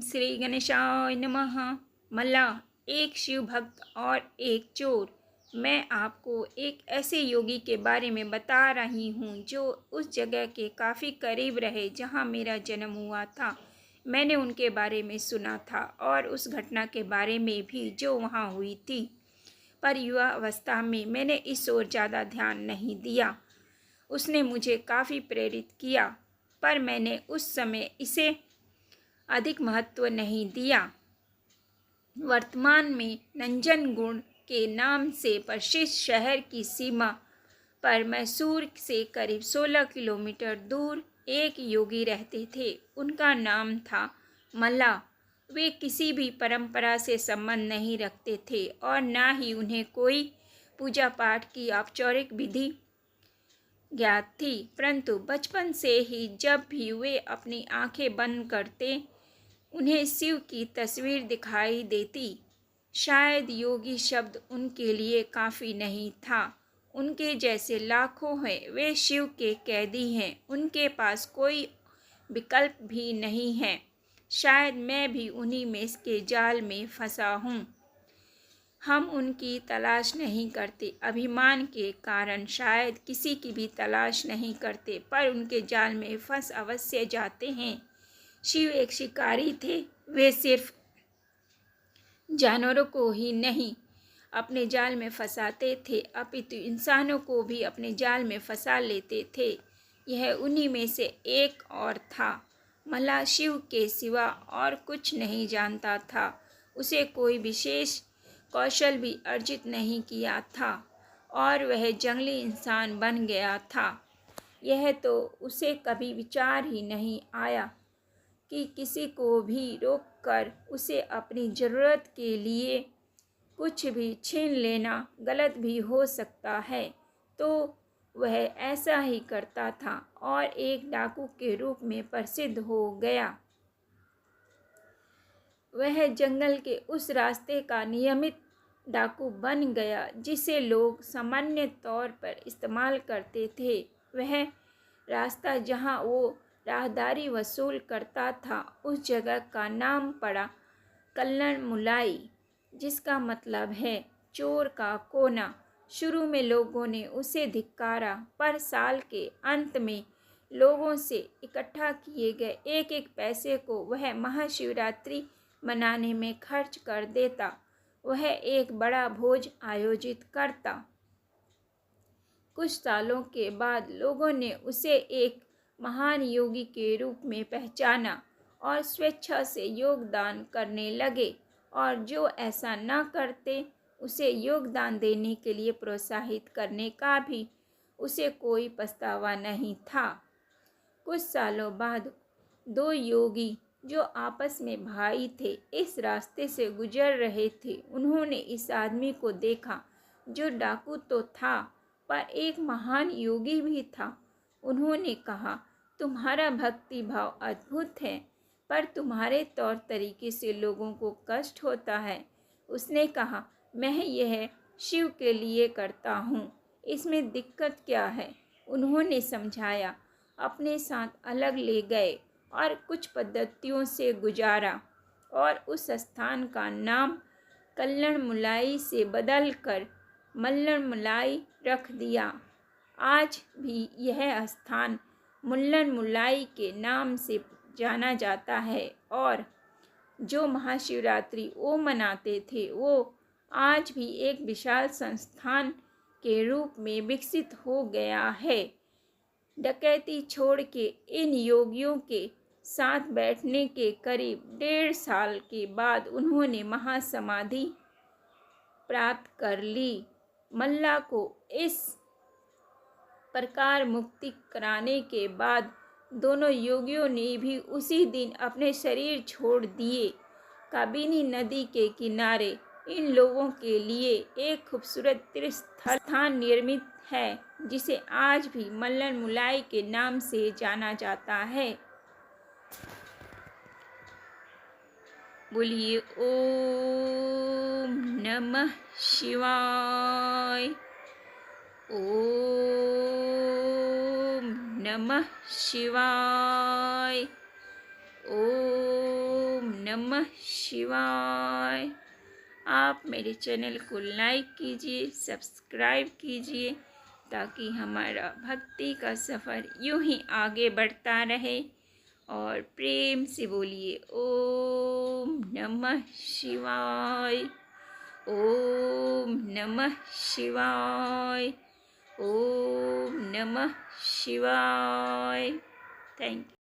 श्री गणेशाय नमः। मल्लाह, एक शिव भक्त और एक चोर। मैं आपको एक ऐसे योगी के बारे में बता रही हूँ जो उस जगह के काफ़ी करीब रहे जहाँ मेरा जन्म हुआ था। मैंने उनके बारे में सुना था और उस घटना के बारे में भी जो वहाँ हुई थी, पर युवा अवस्था में मैंने इस ओर ज़्यादा ध्यान नहीं दिया। उसने मुझे काफ़ी प्रेरित किया, पर मैंने उस समय इसे अधिक महत्व नहीं दिया। वर्तमान में नंजनगुण के नाम से प्रसिद्ध शहर की सीमा पर मैसूर से करीब 16 किलोमीटर दूर एक योगी रहते थे। उनका नाम था मल्लाह। वे किसी भी परंपरा से संबंध नहीं रखते थे और ना ही उन्हें कोई पूजा पाठ की औपचारिक विधि ज्ञात थी, परंतु बचपन से ही जब भी वे अपनी आंखें बंद करते उन्हें शिव की तस्वीर दिखाई देती। शायद योगी शब्द उनके लिए काफ़ी नहीं था। उनके जैसे लाखों हैं, वे शिव के कैदी हैं। उनके पास कोई विकल्प भी नहीं है। शायद मैं भी उन्हीं में के जाल में फंसा हूँ। हम उनकी तलाश नहीं करते, अभिमान के कारण शायद किसी की भी तलाश नहीं करते, पर उनके जाल में फंस अवश्य जाते हैं। शिव एक शिकारी थे। वे सिर्फ जानवरों को ही नहीं अपने जाल में फंसाते थे, अपितु इंसानों को भी अपने जाल में फंसा लेते थे। यह उन्हीं में से एक और था। मल्लाह शिव के सिवा और कुछ नहीं जानता था। उसे कोई विशेष कौशल भी अर्जित नहीं किया था और वह जंगली इंसान बन गया था। यह तो उसे कभी विचार ही नहीं आया कि किसी को भी रोककर उसे अपनी ज़रूरत के लिए कुछ भी छीन लेना गलत भी हो सकता है, तो वह ऐसा ही करता था और एक डाकू के रूप में प्रसिद्ध हो गया। वह जंगल के उस रास्ते का नियमित डाकू बन गया जिसे लोग सामान्य तौर पर इस्तेमाल करते थे। वह रास्ता जहाँ वो राहदारी वसूल करता था, उस जगह का नाम पड़ा कल्लण मुलाई, जिसका मतलब है चोर का कोना। शुरू में लोगों ने उसे धिक्कारा, पर साल के अंत में लोगों से इकट्ठा किए गए एक एक पैसे को वह महाशिवरात्रि मनाने में खर्च कर देता। वह एक बड़ा भोज आयोजित करता। कुछ सालों के बाद लोगों ने उसे एक महान योगी के रूप में पहचाना और स्वेच्छा से योगदान करने लगे, और जो ऐसा न करते उसे योगदान देने के लिए प्रोत्साहित करने का भी उसे कोई पछतावा नहीं था। कुछ सालों बाद दो योगी जो आपस में भाई थे इस रास्ते से गुजर रहे थे। उन्होंने इस आदमी को देखा जो डाकू तो था, पर एक महान योगी भी था। उन्होंने कहा, तुम्हारा भक्ति भाव अद्भुत है, पर तुम्हारे तौर तरीके से लोगों को कष्ट होता है। उसने कहा, मैं यह शिव के लिए करता हूँ, इसमें दिक्कत क्या है? उन्होंने समझाया, अपने साथ अलग ले गए और कुछ पद्धतियों से गुजारा और उस स्थान का नाम कल्लण मुलाई से बदल कर मल्लण मुलाई रख दिया। आज भी यह स्थान मुल्लन मुलाई के नाम से जाना जाता है और जो महाशिवरात्रि वो मनाते थे वो आज भी एक विशाल संस्थान के रूप में विकसित हो गया है। डकैती छोड़ के इन योगियों के साथ बैठने के करीब 1.5 साल के बाद उन्होंने महासमाधि प्राप्त कर ली। मल्लाह को इस प्रकार मुक्ति कराने के बाद दोनों योगियों ने भी उसी दिन अपने शरीर छोड़ दिए। काबिनी नदी के किनारे इन लोगों के लिए एक खूबसूरत तीर्थ स्थान निर्मित है जिसे आज भी मल्लण मुलाई के नाम से जाना जाता है। बोलिए ओम नमः शिवाय। ओम नमः शिवाय। ओम नमः शिवाय। आप मेरे चैनल को लाइक कीजिए, सब्सक्राइब कीजिए ताकि हमारा भक्ति का सफ़र यूं ही आगे बढ़ता रहे। और प्रेम से बोलिए ओम नमः शिवाय, ओम नमः शिवाय, ओम नमः शिवाय। Thank you.